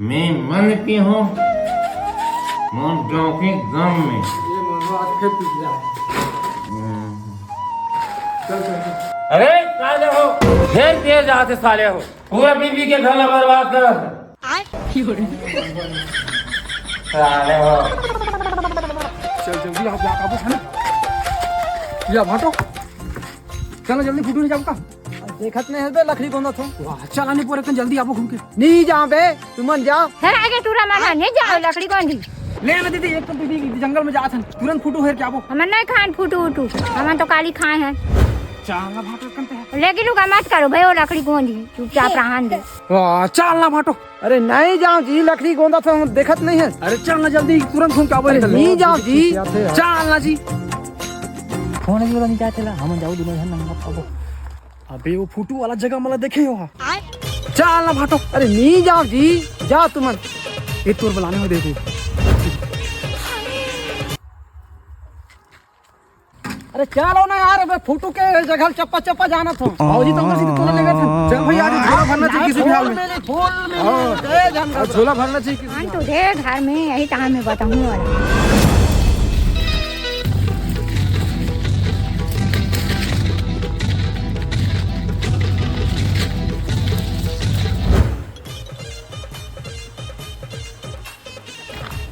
मैं मन की हूँ मोटों के गम में। ये मनो आज फिर पीट रहा है। चल चल चल। अरे साले हो, फिर तेज आते साले हो, पूरा बीबी के घर बर्बाद कर साले हो। चल जल्दी आप जा काबू है ना या भाटो चलो जल्दी फुटू नहीं जाओ का देखत नहीं है बे लकड़ी गोंदा थो वाह चला नहीं पूरे कन जल्दी आपो घूम के नहीं जा बे तुमन जा है आगे टूरा माना नहीं जाओ लकड़ी कौन दी ले ले दीदी एक तो दीदी जंगल में जात हन तुरंत फुटू हेर के आपो हमन नहीं खान फूटू उठू हमन तो काली खाए हैं चलना भाटो कनते है लेकिन लुका मत करो भाई वो लकड़ी कौन दी चुपचाप रहन दे वाह चलना भाटो अरे नहीं जाओ जी लकड़ी गोंदा थो देखत नहीं है अरे चलना जल्दी तुरंत घूम के आओ नहीं जाओ जी चलना जी फोन भी नहीं चाहते ला हम जाओ दुनो जन नंगा पाबो अबे वो फुटू वाला जगह मला देखे हो चलना भाटो अरे नहीं जाओ जी जा तुमन ये तोर बुलाने में दे दे अरे चलो ना यार बे फोटो के जगह चप्पा चप्पा जाना था आओ जी तुम सीधे तोला लेकर चल भाई आज झोला भरना चाहिए किसी भी हाल में फूल में झोला भरना चाहिए किसी हम तो दे घर में यही टाइम में बताऊं वाला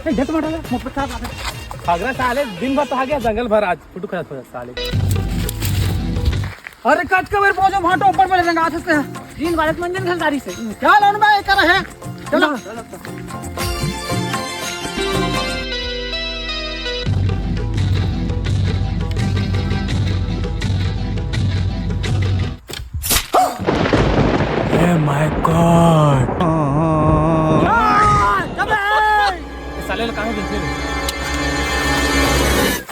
झट मार ले मुफ्त खा खागरा साले दिन भर तो आ गया जंगल भर आज फुटू खा साले अरे कट के मेरे पहुंचो भाटो ऊपर में रंगा आते हैं तीन भारत मंजन खलदारी से क्या लोन में कर है चलो माय गॉड साले कहां गए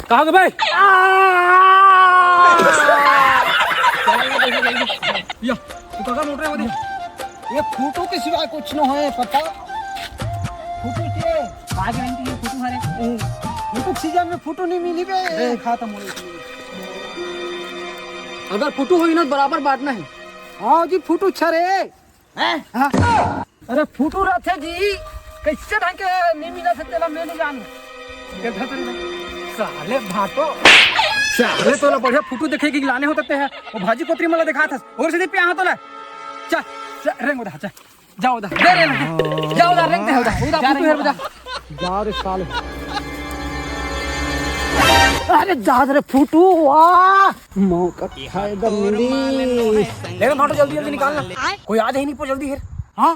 कहां गए भाई या तू कहां मोड़ रहा है ये फोटो के सिवाय कुछ न है पता फोटो के आगे आंटी ये फोटो हरे फोटो सीजन में फोटो नहीं मिली बे खत्म हो गई अगर फोटो होई ना बराबर बांटना है हां जी फोटो छरे हैं अरे फोटो रहते जी कैसे ढंग के नहीं मिला सकते ला मैं नहीं जान साले भाटो साले तो ना बढ़िया फोटो देखे कि लाने होते हैं वो भाजी कोतरी मला दिखा था और सीधे पे तो ला चल रेंग उधर चल जाओ उधर दे रे जाओ उधर रेंग दे उधर फोटो हेर बजा जा रे साले अरे जा रे फोटो वाह मौका फायदा मिली ले भाटो जल्दी जल्दी निकालना कोई आ ही नहीं पो जल्दी हेर हां